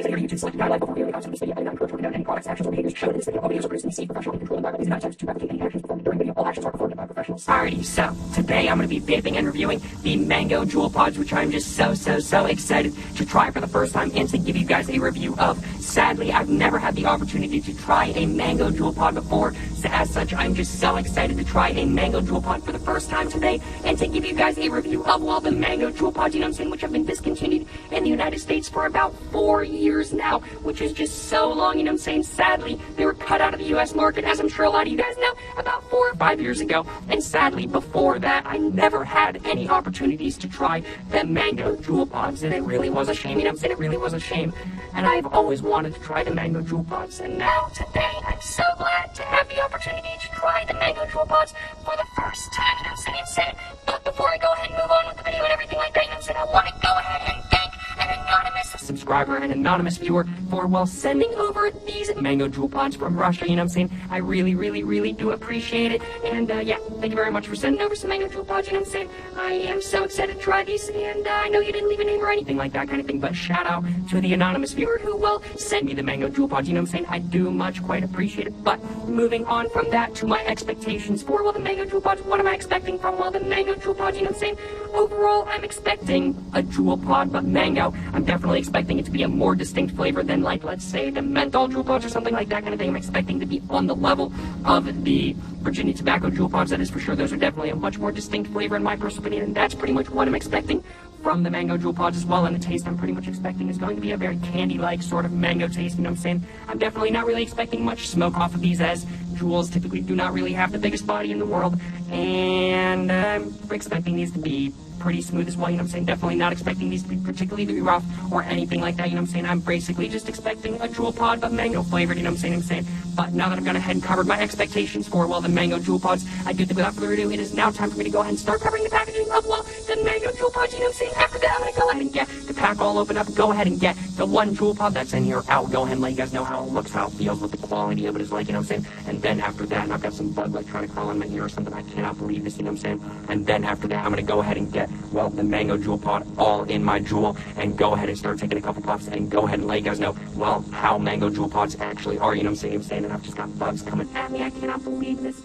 Here you YouTube select guideline before viewing the content of this video. I do not encourage or condone any products, actions, or behaviors shown in this video. All videos are produced in the professional and controlled environment. These are not attempts to replicate any actions performed during the video. All actions are performed by professionals. Alrighty, so today I'm going to be vaping and reviewing the Mango Juul pods, which I'm just so excited to try for the first time and to give you guys a review of. Sadly, I've never had the opportunity to try a Mango Juul pod before, so as such, I'm just so excited to try a Mango Juul pod for the first time today and to give you guys a review of, well, the Mango Juul pods, you know what I'm saying, which have been discontinued in the United States for about 4 years now, which is just so long, you know what I'm saying. Sadly, they were cut out of the U.S. market, as I'm sure a lot of you guys know, about 4 or 5 years ago, and sadly, before that, I never had any opportunities to try the Mango Juul pods, and it really was a shame, you know what I'm saying, it really was a shame, and I've always wanted to try the Mango Juul pods, and now, today, I'm so glad to have the opportunity to try the Mango Juul pods for the first time, you know what I'm saying. But before I go ahead and move on with the video and everything like that, you know what I'm saying, I want to go ahead and thank an anonymous subscriber and anonymous viewer for, well, sending over these Mango Juul pods from Russia, you know what I'm saying. I really do appreciate it, and yeah, thank you very much for sending over some Mango Juul pods, you know what I'm saying. I am so excited to try these, and I know you didn't leave a name or anything like that kind of thing, but shout out to the anonymous viewer who, well, sent me the Mango Juul pods, you know what I'm saying. I do quite appreciate it. But moving on from that to my expectations for, well, the Mango Juul pods, what am I expecting from, well, the Mango Juul pods, you know what I'm saying. Overall, I'm expecting a Juul pod, but mango, I'm definitely expecting it to be a more distinct flavor than, like, let's say, the menthol Juul pods or something like that kind of thing. I'm expecting to be on the level of the Virginia Tobacco Juul pods, that is for sure. Those are definitely a much more distinct flavor in my personal opinion, and that's pretty much what I'm expecting from the Mango Juul pods as well. And the taste I'm pretty much expecting is going to be a very candy-like sort of mango taste, you know what I'm saying. I'm definitely not really expecting much smoke off of these, as Juuls typically do not really have the biggest body in the world, and I'm expecting these to be pretty smooth as well, you know what I'm saying. Definitely not expecting these to be particularly rough or anything like that, you know what I'm saying. I'm basically just expecting a Juul pod, but mango flavored, you know what I'm saying. But now that I've gone ahead and covered my expectations for, well, the Mango Juul pods, I do think without further ado, it is now time for me to go ahead and start covering the packaging of, well, the Mango Juul pods, you know what I'm saying. After that, I'm going to go ahead and get the pack all open up, go ahead and get the one Juul pod that's in here out, go ahead and let you guys know how it looks, how it feels, what the quality of it is like, you know what I'm saying. And then after that, and I've got some bug like trying to crawl in my ear or something, I cannot believe this, you know what I'm saying. And then after that, I'm going to go ahead and get, well, the Mango Juul pod all in my Juul, and go ahead and start taking a couple puffs and go ahead and let you guys know, well, how Mango Juul pods actually are, you know what I'm saying. And I've just got bugs coming at me. I cannot believe this.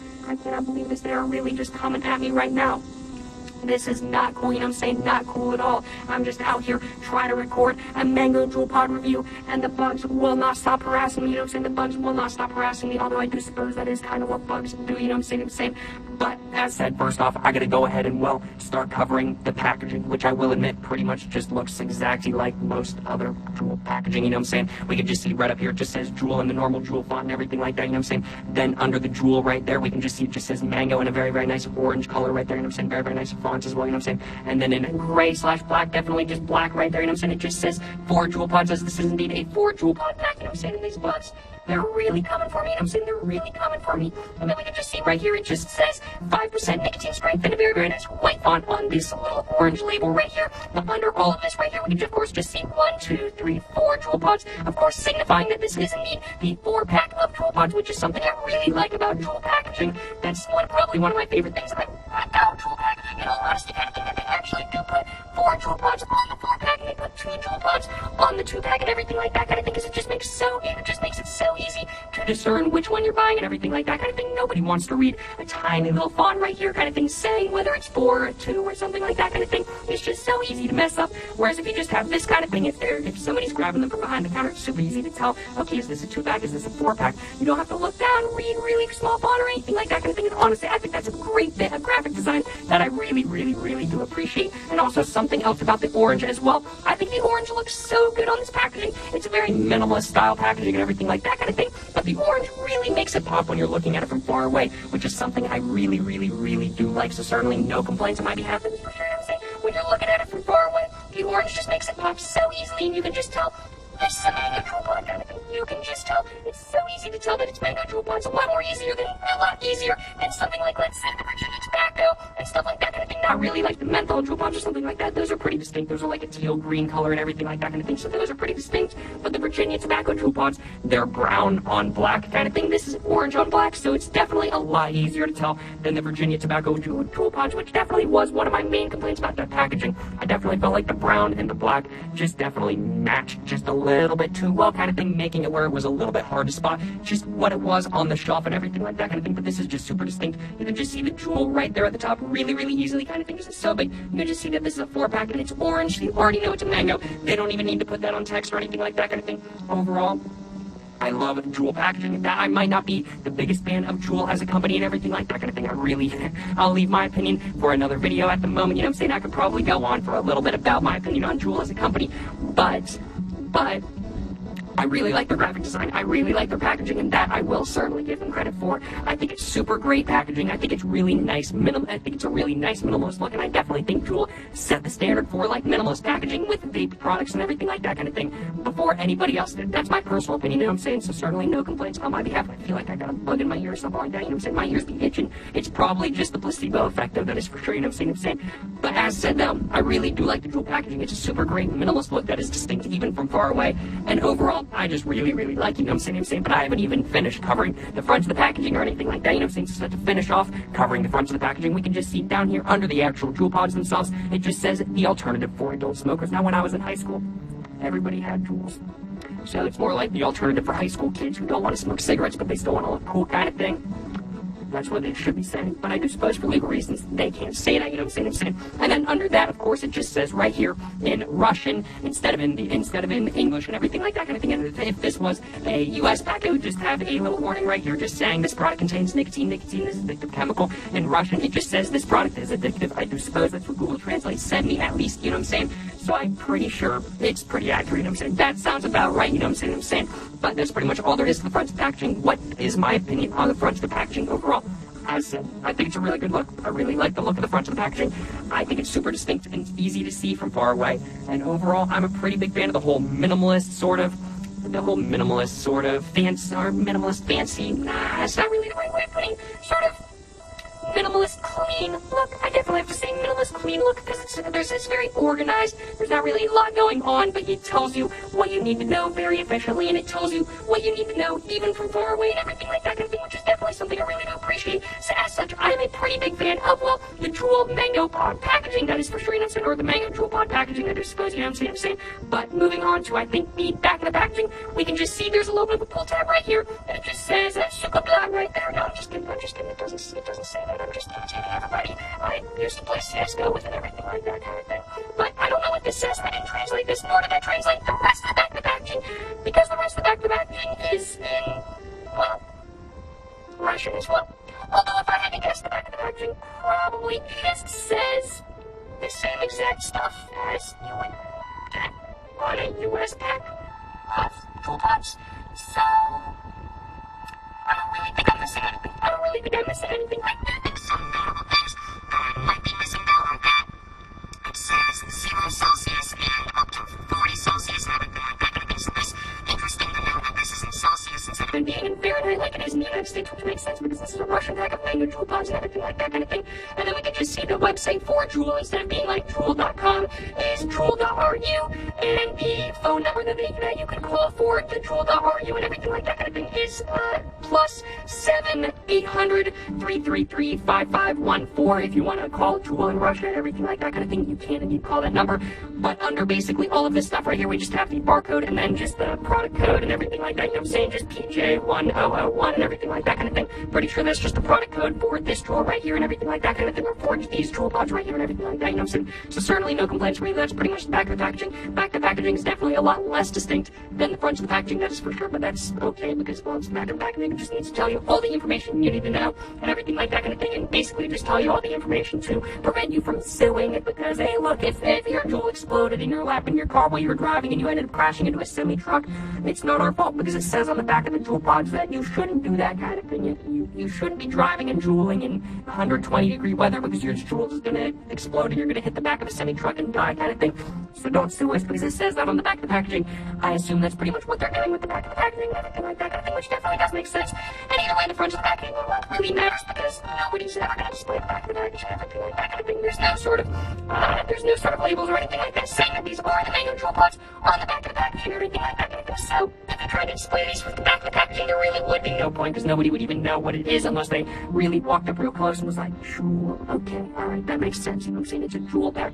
They are really just coming at me right now. This is not cool, you know what I'm saying, not cool at all. I'm just out here trying to record a Mango Juul pod review, and the bugs will not stop harassing me, you know what I'm saying. The bugs will not stop harassing me, although I do suppose that is kind of what bugs do, you know what I'm saying. But as said, first off, I gotta go ahead and, well, start covering the packaging, which I will admit pretty much just looks exactly like most other Juul packaging, you know what I'm saying. We can just see right up here, it just says Juul in the normal Juul font and everything like that, you know what I'm saying. Then under the Juul right there, we can just see it just says Mango in a very nice orange color right there, you know what I'm saying. Very nice font as well, you know what I'm saying. And then in gray/black, definitely just black right there, you know what I'm saying. It just says 4 Juul pods, as this is indeed a 4 Juul pod pack, you know what I'm saying. And these bugs, they're really coming for me, you know what I'm saying. They're really coming for me. And then we can just see right here, it just says 5% nicotine strength and a very nice white font on this little orange label right here. But under all of this right here, we can of course just see 1, 2, 3, 4 Juul pods, of course signifying that this is indeed the 4-pack of Juul pods, which is something I really like about Juul packaging. That's probably one of my favorite things about Juul packaging, in all honesty, kind of thing, that they actually do put 4 Juul pods on the 4-pack, and they put 2 Juul pods on the 2-pack and everything like that kind of thing, because it just makes it so easy to discern which one you're buying and everything like that kind of thing. Nobody wants to read a tiny little font right here kind of thing saying whether it's 4 or 2 or something like that kind of thing. It's just so easy to mess up. Whereas if you just have this kind of thing, if somebody's grabbing them from behind the counter, it's super easy to tell, okay, is this a 2-pack, is this a 4-pack? You don't have to look down, read really small font or anything like that kind of thing. And honestly, I think that's a great bit of graphic design that I really do appreciate. And also something else about the orange as well. I think the orange looks so good on this packaging. It's a very minimalist style packaging and everything like that kind of thing. But the orange really makes it pop when you're looking at it from far away, which is something I really do like. So certainly no complaints on my behalf, for sure, you know what I'm saying. When you're looking at it from far away, the orange just makes it pop so easily, and you can just tell this is a Mango Juul pod kind of thing. you can just tell. It's so easy to tell that it's mango Juul pods. A lot easier than something like, let's say, the Virginia tobacco and stuff like that kind of thing. Not really like the menthol Juul pods or something like that. Those are pretty distinct. Those are like a teal green color and everything like that kind of thing. So those are pretty distinct. But the Virginia tobacco Juul pods, they're brown on black kind of thing. This is orange on black, so it's definitely a lot easier to tell than the Virginia tobacco Juul pods, which definitely was one of my main complaints about that packaging. I definitely felt like the brown and the black just definitely matched just a little bit too well kind of thing, making it where it was a little bit hard to spot just what it was on the shelf and everything like that kind of thing. But this is just super distinct. You can just see the Juul right there at the top really easily kind of thing. This is so big. You can just see that this is a 4-pack and it's orange, so you already know it's a mango. They don't even need to put that on text or anything like that kind of thing. Overall, I love Juul packaging. That I might not be the biggest fan of Juul as a company and everything like that kind of thing. I'll leave my opinion for another video at the moment. You know what I'm saying? I could probably go on for a little bit about my opinion on Juul as a company, but I really like their graphic design. I really like their packaging, and that I will certainly give them credit for. I think it's super great packaging. I think it's really nice. I think it's a really nice minimalist look, and I definitely think Juul set the standard for like minimalist packaging with vape products and everything like that kind of thing before anybody else did. That's my personal opinion, you know what I'm saying? So certainly no complaints on my behalf. I feel like I got a bug in my ear or something like that, you know what I'm saying? My ears be itching. It's probably just the placebo effect, though, that is for sure, you know what I'm saying? But as said, though, I really do like the Juul packaging. It's a super great minimalist look that is distinct even from far away, and overall, I just really like, you know what I'm saying? But I haven't even finished covering the fronts of the packaging or anything like that, you know what I'm saying? So to finish off covering the fronts of the packaging, we can just see down here under the actual Juul pods themselves, it just says the alternative for adult smokers. Now, when I was in high school, everybody had Juuls. So it's more like the alternative for high school kids who don't want to smoke cigarettes, but they still want to look cool kind of thing. That's what they should be saying. But I do suppose for legal reasons, they can't say that, you know what I'm saying? And then under that, of course, it just says right here in Russian instead of in English and everything like that kind of thing. And if this was a US pack, it would just have a little warning right here just saying this product contains nicotine. Nicotine is an addictive chemical. In Russian, it just says this product is addictive. I do suppose that's what Google Translate said me, at least, you know what I'm saying? So I'm pretty sure it's pretty accurate, you know what I'm saying? That sounds about right, you know what I'm saying? But that's pretty much all there is to the front of the packaging. What is my opinion on the front of the packaging overall? As said, I think it's a really good look. I really like the look of the front of the packaging. I think it's super distinct and easy to see from far away. And overall, I'm a pretty big fan of the whole minimalist sort of fancy. Nah, that's not really the right way of putting sort of minimalist clean look. I definitely have to say minimalist clean look because it's very organized. There's not really a lot going on, but it tells you what you need to know very efficiently, and it tells you what you need to know even from far away and everything like that kind of thing, which is definitely something I really do appreciate. So as such, I am a pretty big fan of, well, the Juul mango pod packaging, that is for sure, you know what I'm saying, or the mango Juul pod packaging, I do suppose, you know what I'm saying? But moving on to, I think, the back of the packaging, we can just see there's a little bit of a pull tab right here, and it just says Super Blog right there. No, I'm just kidding, it doesn't say that. I'm just imitating everybody. I used to play CSGO with and everything like that kind of thing. But I don't know what this says. I didn't translate this, nor did I translate the rest of the back of the packaging, because the rest of the back of the packaging is in, well, Russian as well. Although if I had to guess, the back of the packaging probably just says the same exact stuff as you would get on a US pack of Juul pods. So I don't really think I'm missing anything. I do think some notable things might be missing though are that it says 0 Celsius and up to 40 Celsius and everything like that. I think it's interesting to know that this is in Celsius instead of being in Fahrenheit like it is in the United States, which makes sense because this is a Russian pack of mango Juul pods and everything like that kind of thing. And then we can just see the website for Juul, instead of being like Juul.com, is Juul.ru, and the phone number that you can call for the Juul.ru and everything like that kind of thing is +7 800 333 5514. If you want to call Juul in Russia and everything like that kind of thing, you can indeed call that number. But under basically all of this stuff right here, we just have the barcode and then just the product code and everything like that. You know what I'm saying? Just PJ1001 and everything like that kind of thing. Pretty sure that's just the product code for this Juul right here and everything like that kind of thing, or for these Juul pods right here and everything like that. You know what I'm saying? So certainly no complaints from me. That's pretty much the back of the packaging. Back of the packaging is definitely a lot less distinct than the front of the packaging, that is for sure, but that's okay because, well, it's the back of the packaging. It just needs to tell you all the information you need to know and everything like that kind of thing, and basically just tell you all the information to prevent you from suing it. Because, hey, look, if your Juul exploded in your lap in your car while you were driving and you ended up crashing into a semi-truck, it's not our fault because it says on the back of the Juul pods that you shouldn't do that kind of thing. You shouldn't be driving and Juuling in 120-degree weather because your Juul is going to explode and you're going to hit the back of a semi-truck and die kind of thing. So don't sue us because it says that on the back of the packaging. I assume that's pretty much what they're doing with the back of the packaging and everything like that kind of thing, which definitely does make sense. And either way, the front of the packaging really matters because nobody's ever going to display the back of the packaging and everything like that kind of thing. There's no sort of labels or anything like that saying that these are the Mango Juul pods on the back of the packaging or anything like that kind of thing. So if you try to display these with the back of the packaging, there really would be no point because nobody would even know what it is unless they really walked up real close and was like, Juul, okay, alright, that makes sense. You know what I'm saying? It's a Juul pack.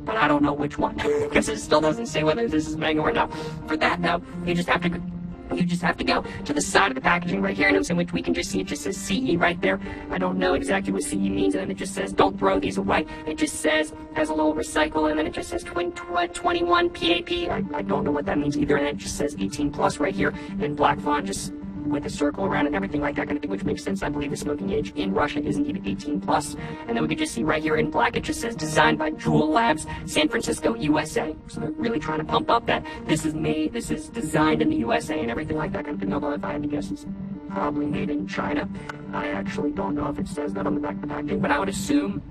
But I don't know which one because it still doesn't say whether this is mango or not. For that, though, you just have to go to the side of the packaging right here, in which we can just see it just says CE right there. I don't know exactly what CE means, and then it just says don't throw these away. It just says has a little recycle, and then it just says 21 PAP. I don't know what that means either, and it just says 18 plus right here in black font, just with a circle around it and everything like that kind of thing, which makes sense. I believe the smoking age in Russia isn't even 18 plus. And then we could just see right here in black, it just says designed by Juul Labs, San Francisco, USA. So they're really trying to pump up that this is designed in the USA and everything like that kind of thing. Although if I had to guess, it's probably made in China. I actually don't know if it says that on the back of the packaging, but I would assume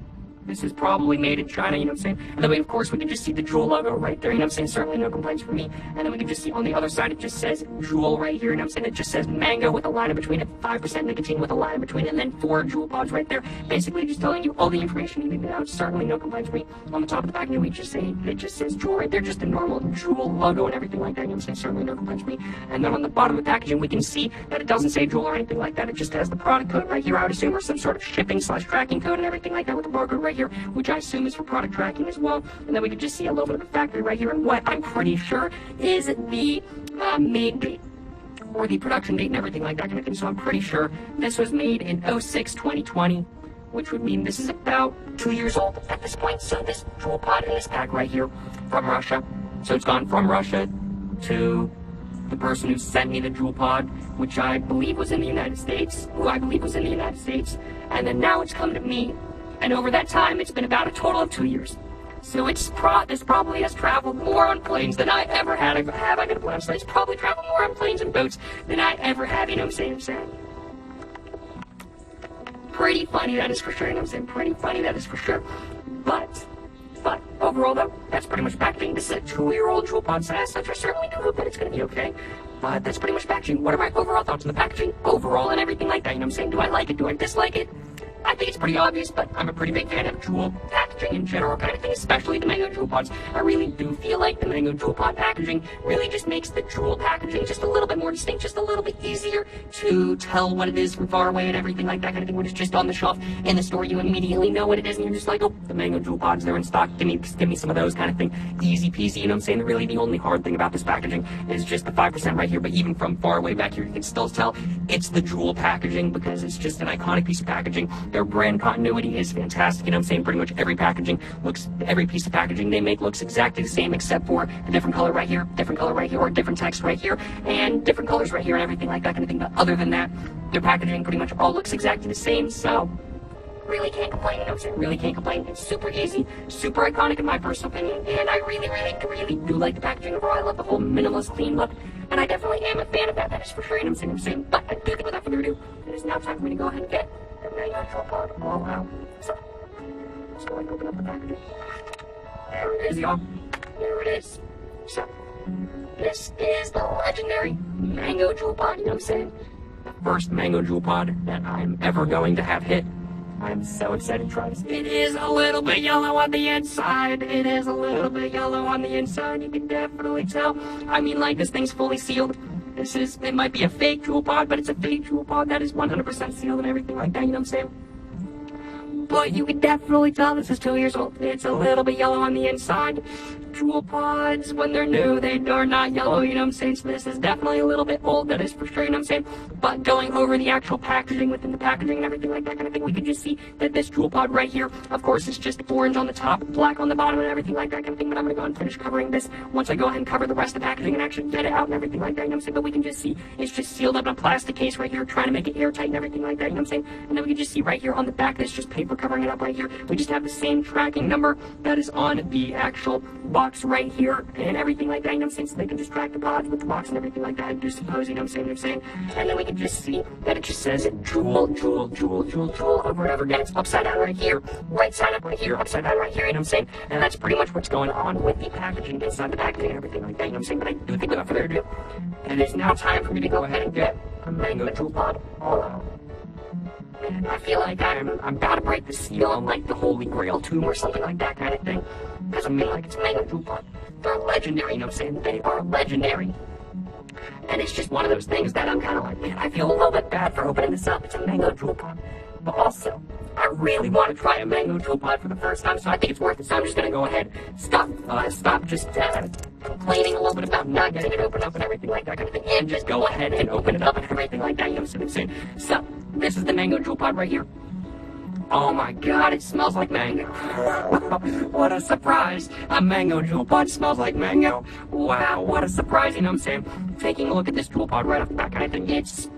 this is probably made in China, you know what I'm saying? And then of course, we can just see the Juul logo right there, you know what I'm saying? Certainly no complaints from me. And then we can just see on the other side, it just says Juul right here, you know what I'm saying? It just says mango with a line in between it, 5% nicotine with a line in between it, and then 4 Juul pods right there. Basically just telling you all the information you need to know. Certainly no complaints from me. On the top of the packaging, it just says Juul right there, just the normal Juul logo and everything like that, you know what I'm saying? Certainly no complaints from me. And then on the bottom of the packaging, we can see that it doesn't say Juul or anything like that. It just has the product code right here, I would assume, or some sort of shipping/tracking code and everything like that with the barcode right here, which I assume is for product tracking as well. And then we could just see a little bit of the factory right here and what I'm pretty sure is the made date or the production date and everything like that kind of thing. So I'm pretty sure this was made in 06/2020, which would mean this is about 2 years old at this point. So this Juul pod in this pack right here from Russia. So it's gone from Russia to the person who sent me the Juul pod, which I believe was in the United States, and then now it's come to me. And over that time, it's been about a total of 2 years. So this probably has traveled more on planes than I ever had. I got a plan. So it's probably traveled more on planes and boats than I ever have. You know what I'm saying? Pretty funny, that is for sure. You know what I'm saying? Pretty funny, that is for sure. But overall, though, that's pretty much packaging. This is a 2-year-old Juul pod, so as such, I certainly do hope that it's going to be okay. But that's pretty much packaging. What are my overall thoughts on the packaging? Overall and everything like that, you know what I'm saying? Do I like it? Do I dislike it? I think it's pretty obvious, but I'm a pretty big fan of Juul packaging in general kind of thing, especially the Mango Juul pods. I really do feel like the Mango Juul pod packaging really just makes the Juul packaging just a little bit more distinct, just a little bit easier to tell what it is from far away and everything like that kind of thing. When it's just on the shelf in the store, you immediately know what it is, and you're just like, oh, the Mango Juul pods, they're in stock, give me some of those kind of thing. Easy peasy, you know what I'm saying? Really, the only hard thing about this packaging is just the 5% right here, but even from far away back here, you can still tell it's the Juul packaging because it's just an iconic piece of packaging. Their brand continuity is fantastic, you know what I'm saying? Pretty much every piece of packaging they make looks exactly the same except for a different color right here, or different text right here, and different colors right here and everything like that kind of thing. But other than that, their packaging pretty much all looks exactly the same, so really can't complain, you know what I'm saying? Really can't complain. It's super easy, super iconic in my personal opinion, and I really do like the packaging overall. I love the whole minimalist clean look, and I definitely am a fan of that, that is for sure, you know what I'm saying? But I do think without further ado, it is now time for me to go ahead and get the Mango Juul pod all out. So, let's go ahead and open up the packaging. There it is, y'all. There it is. So, this is the legendary Mango Juul pod, you know what I'm saying? The first Mango Juul pod that I'm ever going to have hit. I'm so excited to try this. It is a little bit yellow on the inside. You can definitely tell. I mean, like, this thing's fully sealed. It might be a fake Juul pod, but it's a fake Juul pod that is 100% sealed and everything like that, you know what I'm saying? But you can definitely tell this is 2 years old. It's a little bit yellow on the inside. Juul pods, when they're new, they are not yellow, you know what I'm saying? So this is definitely a little bit old, that is for sure, you know what I'm saying? But going over the actual packaging, within the packaging and everything like that kind of thing, we can just see that this Juul pod right here, of course, is just orange on the top, black on the bottom, and everything like that kind of thing. But I'm going to go ahead and finish covering this once I go ahead and cover the rest of the packaging and actually get it out and everything like that, you know what I'm saying? But we can just see it's just sealed up in a plastic case right here, trying to make it airtight and everything like that, you know what I'm saying? And then we can just see right here on the back, there's just paper we're covering it up right here. We just have the same tracking number that is on the actual box right here and everything like that, you know what I'm saying? So they can just track the pods with the box and everything like that and just suppose, you know what I'm saying? And then we can just see that it just says Juul, Juul, Juul, Juul, Juul, over and over again. It's upside down right here, right side up right here, upside down right here, you know what I'm saying? And that's pretty much what's going on with the packaging, inside the packaging and everything like that, you know what I'm saying? But I do think without further ado, it is now time for me to go ahead and get a mango Juul pod all out. And I feel like I'm about to break the seal on like the Holy Grail tomb or something like that kind of thing. Because I mean, like, it's a mango Juul pod. They're legendary, you know what I'm saying? They are legendary. And it's just one of those things that I'm kind of like, man, I feel a little bit bad for opening this up. It's a mango Juul pod. But also, I really want to try a mango Juul pod for the first time, so I think it's worth it. So I'm just going to go ahead, stop just complaining a little bit about not getting it opened up and everything like that kind of thing, and just go ahead and open it up and everything like that, you know what I'm saying? So, this is the mango Juul pod right here. Oh my god, it smells like mango. What a surprise. A mango Juul pod smells like mango. Wow, what a surprise, you know what I'm saying? Taking a look at this Juul pod right off the bat kind of thing, it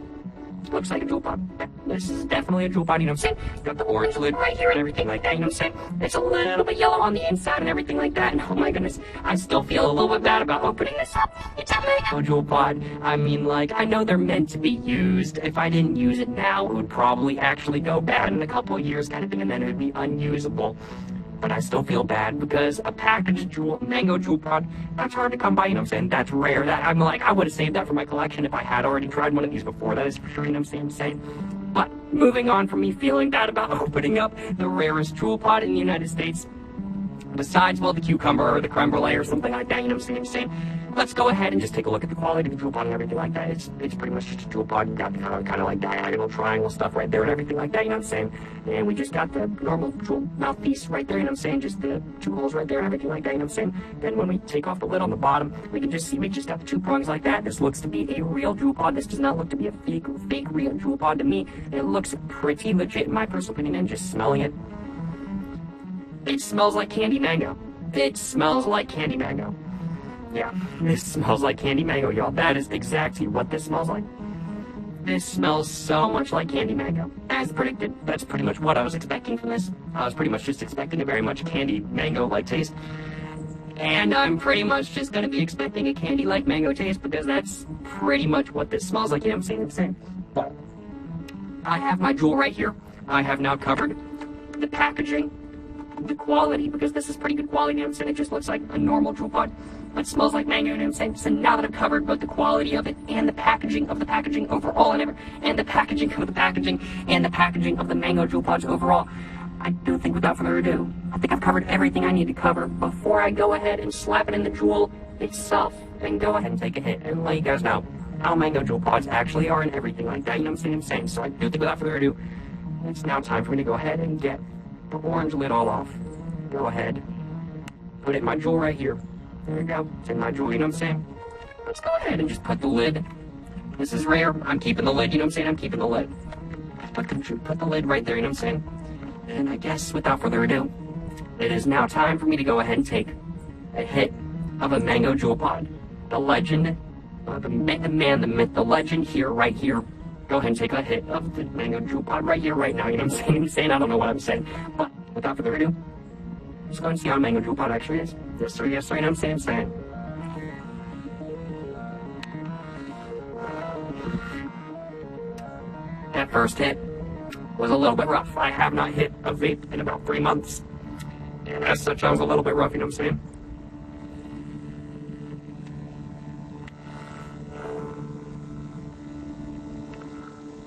looks like a Juul pod. This is definitely a Juul pod, you know what I'm saying? Got the orange lid right here and everything like that, you know what I'm saying? It's a little bit yellow on the inside and everything like that, and oh my goodness, I still feel a little bit bad about opening this up. It's a mango Juul pod. I mean, like, I know they're meant to be used. If I didn't use it now, it would probably actually go bad in a couple of years kind of thing, and then it would be unusable. But I still feel bad because a packaged mango Juul pod, that's hard to come by, you know what I'm saying? That's rare. That I'm like, I would have saved that for my collection if I had already tried one of these before, that is for sure, you know what I'm saying? But moving on from me feeling bad about opening up the rarest Juul pod in the United States, besides, well, the cucumber or the creme brulee or something like that, you know what I'm saying? Let's go ahead and just take a look at the quality of the Juul pod and everything like that. It's pretty much just a Juul pod. You got the kind of like diagonal triangle stuff right there and everything like that, you know what I'm saying? And we just got the normal Juul mouthpiece right there, you know what I'm saying? Just the two holes right there and everything like that, you know what I'm saying? Then when we take off the lid on the bottom, we can just see we just got the two prongs like that. This looks to be a real Juul pod. This does not look to be a fake real Juul pod to me. It looks pretty legit in my personal opinion, and just smelling it, it smells like candy mango. It smells like candy mango. Yeah, this smells like candy mango, y'all. That is exactly what this smells like. This smells so much like candy mango. As predicted, that's pretty much what I was expecting from this. I was pretty much just expecting a very much candy mango-like taste. And I'm pretty much just going to be expecting a candy-like mango taste because that's pretty much what this smells like. You know what I'm saying? But I have my Juul right here. I have now covered the packaging, the quality, because this is pretty good quality, you know what I'm saying? It just looks like a normal Juul pod, but smells like mango, you know what I'm saying? So now that I've covered both the quality of it and the packaging overall and the packaging of the packaging and the packaging of the mango Juul pods overall, I do think without further ado, I think I've covered everything I need to cover before I go ahead and slap it in the Juul itself and go ahead and take a hit and let you guys know how mango Juul pods actually are and everything like that, you know what I'm saying? So I do think without further ado, it's now time for me to go ahead and get the orange lid all off. Go ahead, put it in my Juul right here. There we go, it's in my Juul, you know what I'm saying? Let's go ahead and just put the lid. This is rare, I'm keeping the lid, you know what I'm saying? I'm keeping the lid. Put the lid right there, you know what I'm saying? And I guess without further ado, it is now time for me to go ahead and take a hit of a mango Juul pod. The legend, the man, the myth, the legend here, right here. Go ahead and take a hit of the mango Juul pod right here, right now, you know what I'm saying? I don't know what I'm saying, but without further ado, let's go and see how a mango Juul pod actually is. Yes sir, you know what I'm saying? That first hit was a little bit rough. I have not hit a vape in about 3 months, and as such, I was a little bit rough, you know what I'm saying?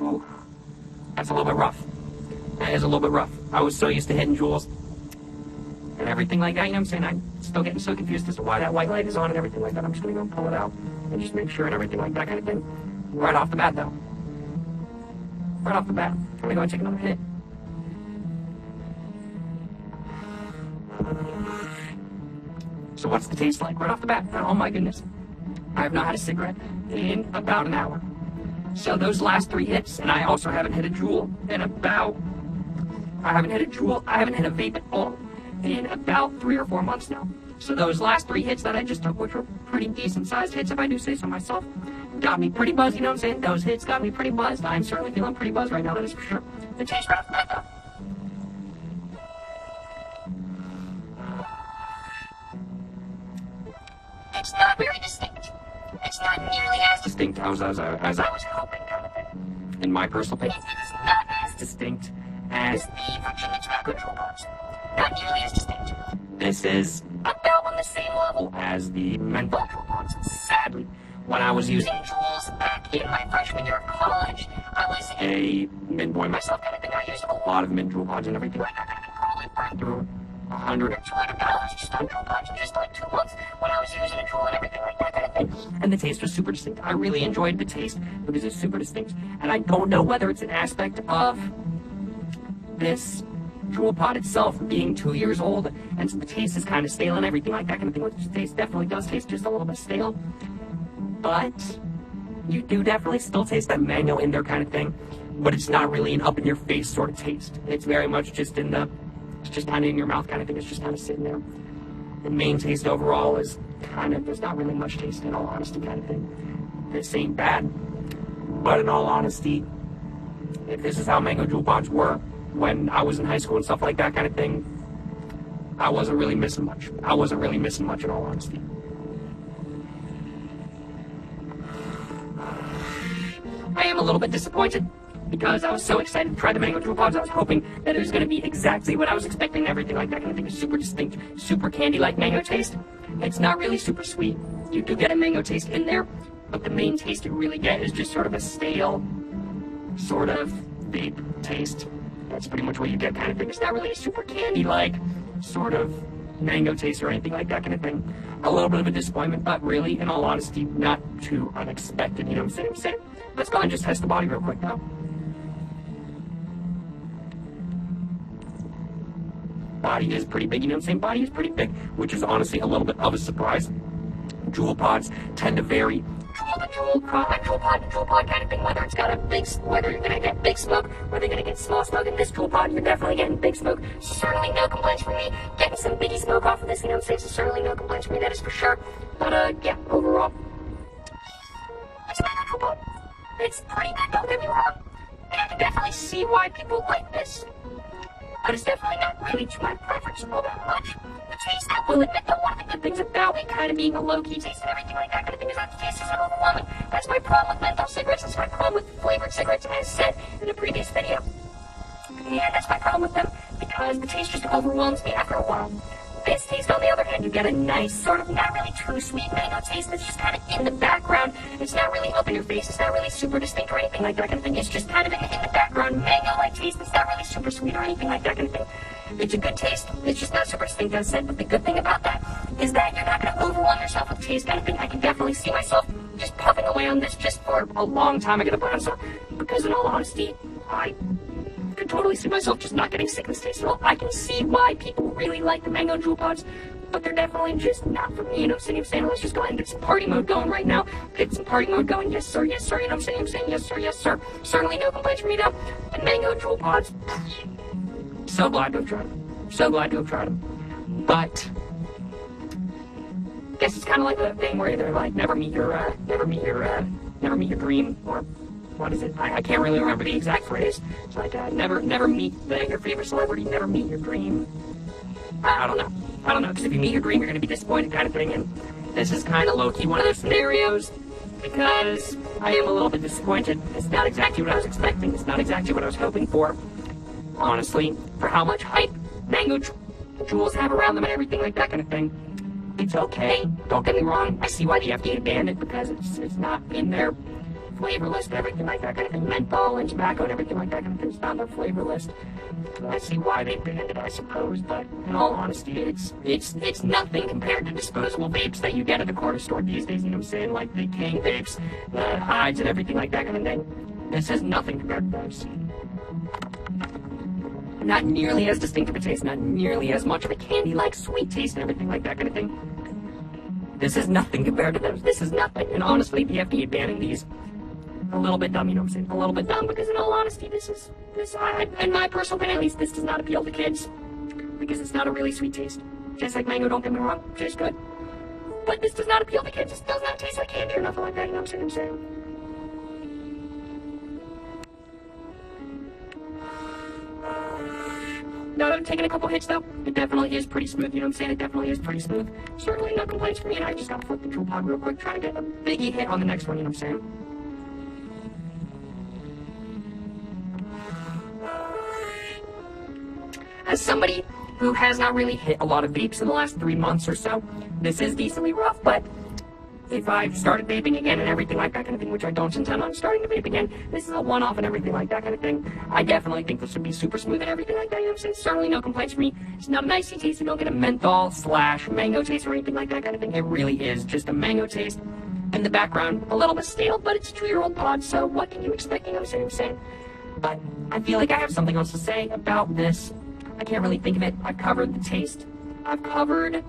Ooh, that's a little bit rough. That is a little bit rough. I was so used to hitting Juuls and everything like that, you know what I'm saying? I'm still getting so confused as to why that white light is on and everything like that. I'm just gonna go and pull it out and just make sure and everything like that kind of thing. Right off the bat though. Right off the bat. I'm gonna go and take another hit. So what's the taste like right off the bat? Oh my goodness. I have not had a cigarette in about an hour. So those last 3 hits, and I also haven't hit a Juul in about, I haven't hit a vape at all in about 3 or 4 months now. So those last 3 hits that I just took, which were pretty decent sized hits if I do say so myself, got me pretty buzzed, you know what I'm saying? Those hits got me pretty buzzed. I'm certainly feeling pretty buzzed right now, that is for sure. The taste right off the bat though. very distinct. It's not nearly as distinct as I was hoping, kind of thing. In my personal opinion, it is not as distinct as the Virginia Tobacco Juul pods. Not nearly as distinct. This is about on the same level as the menthol Juul pods. Sadly, when I was using Juuls back in my freshman year of college, I was a mint boy myself, kind of thing. I used a lot of mint Juul pods and everything like that, kind of thing. Probably burned through $100 or $200 just on Juul pods in just like 2 months when I was using a Juul and everything like that, kind of thing. And the taste was super distinct. I really enjoyed the taste because it's super distinct. And I don't know whether it's an aspect of this Juul pod itself being 2 years old and the taste is kind of stale and everything like that kind of thing. The taste definitely does taste just a little bit stale, but you do definitely still taste that mango in there kind of thing, but it's not really an up-in-your-face sort of taste. It's very much just it's just kind of in your mouth kind of thing. It's just kind of sitting there. The main taste overall is kind of, there's not really much taste in all honesty kind of thing. This ain't bad, but in all honesty, if this is how mango Juul pods were when I was in high school and stuff like that kind of thing, I wasn't really missing much. I wasn't really missing much in all honesty. I am a little bit disappointed because I was so excited to try the mango Juul pods. I was hoping that it was going to be exactly what I was expecting and everything like that kind of thing. It's super distinct, super candy-like mango taste. It's not really super sweet. You do get a mango taste in there, but the main taste you really get is just sort of a stale, sort of vape taste. That's pretty much what you get kind of thing. It's not really a super candy-like sort of mango taste or anything like that kind of thing. A little bit of a disappointment, but really, in all honesty, not too unexpected, you know what I'm saying? Let's go ahead and just test the body real quick now. Body is pretty big, you know what I'm saying? Body is pretty big, which is honestly a little bit of a surprise. Juul pods tend to vary Juul to Juul, Juul pod to Juul pod kind of thing, whether it's got a big, whether you're gonna get big smoke, whether you're gonna get small smoke. In this Juul pod, you're definitely getting big smoke. Certainly no complaints from me. Getting some biggie smoke off of this, you know what I'm saying? So certainly no complaints from me, that is for sure. But yeah, overall, it's a mango Juul pod. It's pretty good, don't get me wrong. And I can definitely see why people like this. But it's definitely not really to my preference all that much. The taste, I will admit that one of the good things about it kind of being a low-key taste and everything like that kind of thing is that the taste isn't overwhelming. That's my problem with menthol cigarettes. That's my problem with flavored cigarettes, as said in a previous video. Yeah, that's my problem with them, because the taste just overwhelms me after a while. This taste, on the other hand, you get a nice, sort of not really too sweet mango taste that's just kind of in the background. It's not really up in your face. It's not really super distinct or anything like that kind of thing. It's just kind of in the background mango-like taste. It's not really super sweet or anything like that kind of thing. It's a good taste. It's just not super distinct, as said. But the good thing about that is that you're not going to overwhelm yourself with taste kind of thing. I can definitely see myself just puffing away on this just for a long time. I get a plan, so because in all honesty, I can totally see myself just not getting sick of this taste at all. I can see why people really like the mango Juul pods, but they're definitely just not for me, you know what I'm saying? Let's just go ahead and get some party mode going right now. Get some party mode going, yes sir, you know what I'm saying? I'm saying yes sir, yes sir. Certainly no complaints from me though. And mango Juul pods, so glad to have tried them. So glad to have tried them. But I guess it's kind of like the thing where they're like, never meet your dream, or what is it? I can't really remember the exact phrase. It's like, never meet your favorite celebrity, never meet your dream. I don't know, because if you meet your dream, you're going to be disappointed kind of thing, and this is kind of low-key one of those scenarios, because I am a little bit disappointed. It's not exactly what I was expecting. It's not exactly what I was hoping for, honestly, for how much hype mango Juuls have around them and everything like that kind of thing. It's okay, don't get me wrong. I see why the FDA banned it, because it's not in their flavor list and everything like that kind of thing. Menthol and tobacco and everything like that kind of thing. It's not on their flavor list. I see why they banned it, I suppose, but in all honesty, it's nothing compared to disposable vapes that you get at the corner store these days, you know what I'm saying? Like the King vapes, the Hides and everything like that kind of thing. This is nothing compared to those. Not nearly as distinct of a taste, not nearly as much of a candy-like sweet taste and everything like that kind of thing. This is nothing compared to those. This is nothing. And honestly, the FDA banning these, a little bit dumb, you know what I'm saying? A little bit dumb, because in all honesty, in my personal opinion at least, this does not appeal to kids, because it's not a really sweet taste. Tastes like mango, don't get me wrong, tastes good. But this does not appeal to kids. This does not taste like candy or nothing like that, you know what I'm saying? now that I'm taking a couple hits, though, it definitely is pretty smooth, you know what I'm saying? It definitely is pretty smooth. Certainly no complaints from me, and I just gotta flip the Juul pod real quick, try to get a biggie hit on the next one, you know what I'm saying? As somebody who has not really hit a lot of vapes in the last 3 months or so, this is decently rough, but if I've started vaping again and everything like that kind of thing, which I don't intend on starting to vape again, this is a one-off and everything like that kind of thing. I definitely think this would be super smooth and everything like that, you know what I'm saying? Certainly no complaints for me. It's not a nicey taste, you don't get a menthol / mango taste or anything like that kind of thing. It really is just a mango taste. In the background, a little bit stale, but it's a 2-year-old pod, so what can you expect, you know what I'm saying? But I feel like I have something else to say about this. I can't really think of it. I've covered the taste. I've covered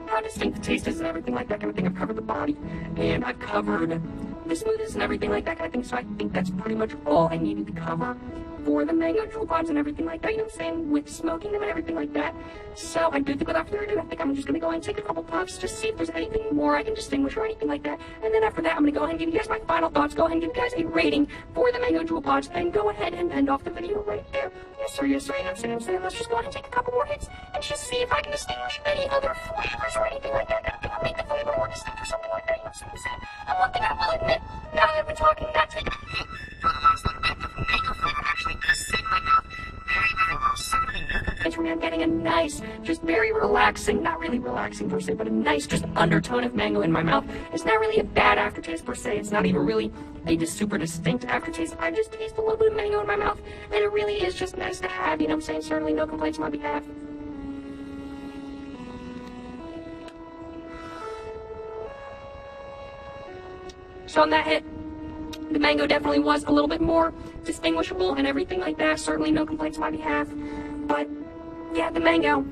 how distinct the taste is and everything like that kind of thing. I've covered the body, and I've covered the smoothness and everything like that kind of thing. So I think that's pretty much all I needed to cover for the mango Juul pods and everything like that, you know what I'm saying, with smoking them and everything like that. So I do think without further ado, I think I'm just going to go ahead and take a couple puffs, just see if there's anything more I can distinguish or anything like that. And then after that, I'm going to go ahead and give you guys my final thoughts, go ahead and give you guys a rating for the mango Juul pods, and go ahead and end off the video right there. Yes sir, you know what I'm saying? Let's just go ahead and take a couple more hits and just see if I can distinguish any other flavors or anything like that. I think I'll make the flavor more distinct or something like that, you know what I'm saying? And one thing I will admit, now that I've been talking, not taking a hit for the last little bit, the mango flavor actually does sit in my mouth very, very well. Certainly no complaints from me. I'm getting a nice, just very relaxing, not really relaxing per se, but a nice just undertone of mango in my mouth. It's not really a bad aftertaste per se. It's not even really a just super distinct aftertaste. I just taste a little bit of mango in my mouth, and it really is just nice to have, you know what I'm saying? Certainly no complaints on my behalf. So on that hit, the mango definitely was a little bit more distinguishable and everything like that. Certainly no complaints on my behalf. But yeah, the mango.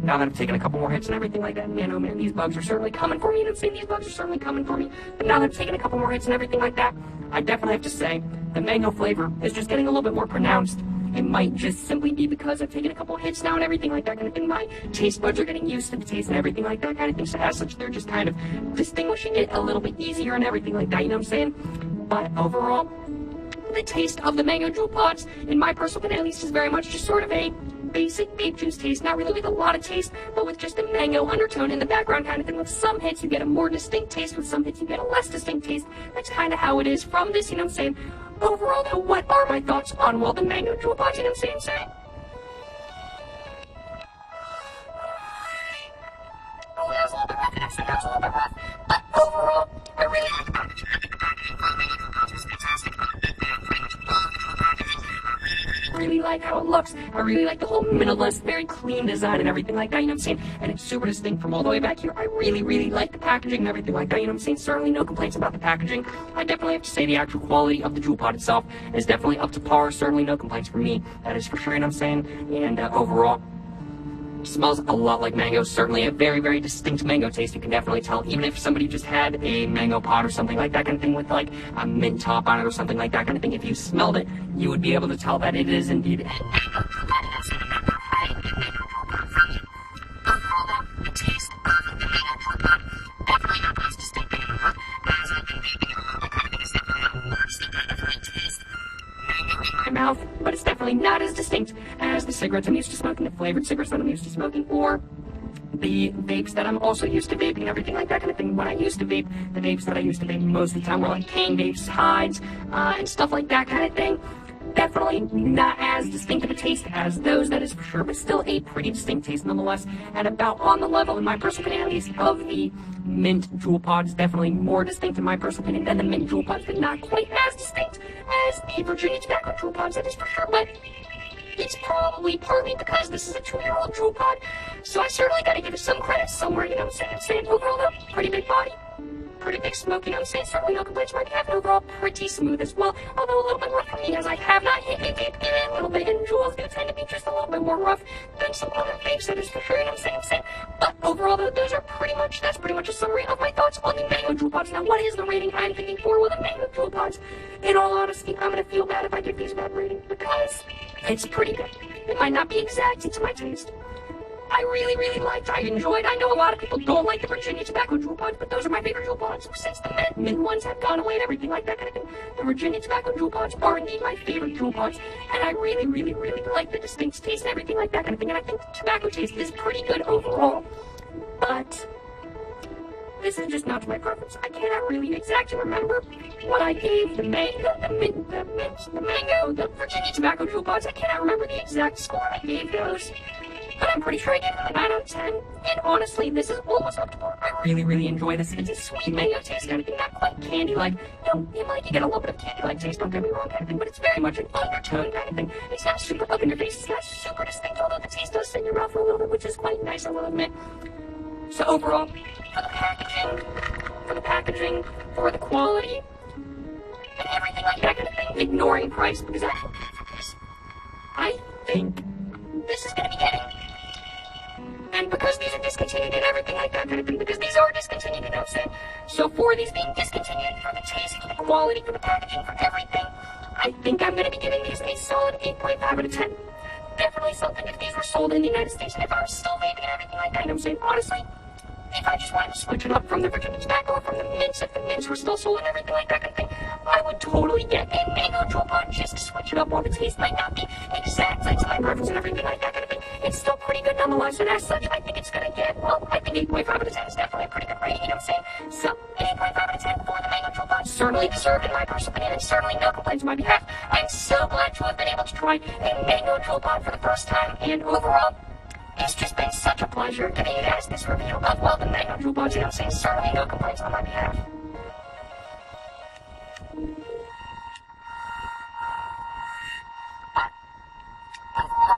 Now that I've taken a couple more hits and everything like that, man, oh man, these bugs are certainly coming for me. You know what I'm saying? These bugs are certainly coming for me. But now that I've taken a couple more hits and everything like that, I definitely have to say the mango flavor is just getting a little bit more pronounced. It might just simply be because I've taken a couple hits now and everything like that kind of thing. My taste buds are getting used to the taste and everything like that kind of thing. So as such, they're just kind of distinguishing it a little bit easier and everything like that, you know what I'm saying? But overall, the taste of the mango Juul pods, in my personal opinion at least, is very much just sort of a basic vape juice taste, not really with a lot of taste, but with just a mango undertone in the background kind of thing. With some hits you get a more distinct taste, with some hits you get a less distinct taste. That's kind of how it is from this, you know what I'm saying? Overall though, what are my thoughts on, well, the mango Juul pods, you know what I'm saying? Oh, that was a little bit rough, actually, that was a little bit rough. But overall, I really like the packaging. I think the packaging for the mango Juul pods was fantastic. I'm a big fan of pretty much all of the Juul packaging. I really like how it looks. I really like the whole minimalist, very clean design and everything like that, you know what I'm saying? And it's super distinct from all the way back here. I really, really like the packaging and everything like that, you know what I'm saying? Certainly no complaints about the packaging. I definitely have to say the actual quality of the Juul pod itself is definitely up to par. Certainly no complaints from me. That is for sure, you know what I'm saying? And overall, smells a lot like mango. Certainly a very, very distinct mango taste. You can definitely tell, even if somebody just had a mango pod or something like that kind of thing with like a mint top on it or something like that kind of thing, if you smelled it, you would be able to tell that it is indeed a mango Juul pod. Overall, the taste of the mango Juul pod definitely not as distinct anymore. As I've been vaping a little bit, kind of thing is definitely more distinct. I definitely taste mango in my mouth, but it's definitely not as distinct as the cigarettes I'm used to smoking, the flavored cigarettes that I'm used to smoking, or the vapes that I'm also used to vaping and everything like that kind of thing. When I used to vape, the vapes that I used to vape most of the time were like cane vapes, hides, and stuff like that kind of thing. Definitely not as distinct of a taste as those, that is for sure, but still a pretty distinct taste nonetheless, and about on the level, in my personal opinion at least, of the mint Juul pods. Definitely more distinct in my personal opinion than the mint Juul pods, but not quite as distinct as the Virginia tobacco Juul pods, that is for sure. But it's probably partly because this is a 2-year-old Juul pod, so I certainly gotta give it some credit somewhere, you know what I'm saying? Overall though, pretty big body, pretty big smoke, you know what I'm saying? Certainly no complaints from my behalf, and overall pretty smooth as well, although a little bit rough for me as I have not hit a vape in a little bit, and Juuls do tend to be just a little bit more rough than some other vapes, that is for sure, you know what I'm saying? But overall though, that's pretty much a summary of my thoughts on the mango Juul pods. Now what is the rating I'm thinking for with the mango Juul pods? In all honesty, I'm gonna feel bad if I give these a bad rating, because it's pretty good. It might not be exact to my taste, I really, really liked, I enjoyed. I know a lot of people don't like the Virginia Tobacco Juul pods, but those are my favorite Juul pods. Since the mint ones have gone away and everything like that kind of thing, the Virginia Tobacco Juul pods are indeed my favorite Juul pods, and I really, really, really like the distinct taste and everything like that kind of thing, and I think the tobacco taste is pretty good overall. But this is just not to my preference. I cannot really exactly remember what I gave the mango, the Virginia Tobacco Juul pods. I cannot remember the exact score I gave those, but I'm pretty sure I gave them a 9 out of 10. And honestly, this is almost up to par. I really, really enjoy this. It's a sweet mango taste kind of thing, not quite candy-like. You get a little bit of candy-like taste, don't get me wrong kind of thing, but it's very much an undertone kind of thing. It's not super up in your face. It's not super distinct, although the taste does sit in your mouth for a little bit, which is quite nice, I will admit. So overall, for the packaging, for the quality, and everything like that kind of thing, ignoring price, because I think this is going to be getting. And because these are discontinued and everything like that kind of thing, because these are discontinued, you know what I'm saying? So for these being discontinued, for the taste, for the quality, for the packaging, for everything, I think I'm going to be giving these a solid 8.5 out of 10. Definitely something if these were sold in the United States, and if I was still vaping and everything like that, you know what I'm saying? Honestly, if I just wanted to switch it up from the Virginia Tobacco or from the mints, if the mints were still sold and everything like that kind of thing, I would totally get a mango Juul pod just to switch it up while the taste might not be exactly to my preference and everything like that kind of thing. It's still pretty good nonetheless, and as such, I think it's going to get, well, I think 8.5 out of 10 is definitely a pretty good rating, you know what I'm saying? So, 8.5 out of 10 for the mango Juul pod, certainly deserved in my personal opinion, and certainly no complaints on my behalf. I'm so glad to have been able to try a mango Juul pod for the first time, and overall, it's just been such a pleasure giving you guys this review of, well, the mango Juul pods, you know what I'm saying? Certainly no complaints on my behalf. But, overall,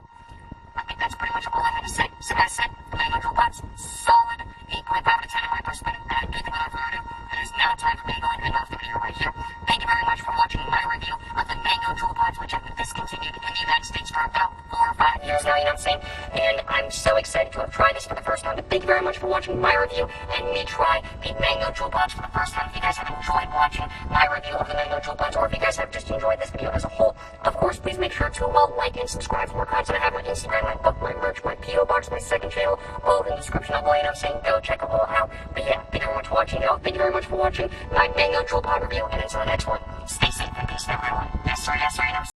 I think that's pretty much all I'm going to say. So, as I said, the mango Juul pods, solid 8.5 out of 10 in my perspective. And nothing without further ado, it is now time for me to go and end off the video right here. Thank you very much for watching my review of the mango Juul pods, which have been discontinued in the United States for about 4 or 5 years now, you know what I'm saying? And I'm so excited to have tried this for the first time. But thank you very much for watching my review and me try the mango Juul pods for the first time. If you guys have enjoyed watching my review of the mango Juul pods, or if you guys have just enjoyed this video as a whole, of course, please make sure to like and subscribe for more content. I have my Instagram, my book, my merch, my P.O. box, my second channel, all in the description below. You know what I'm saying? Go check it all out. But yeah, thank you very much for watching, y'all. Thank you very much for watching my mango Juul pod review. And until the next one, stay safe and peace, everyone. Yes, sir, you know.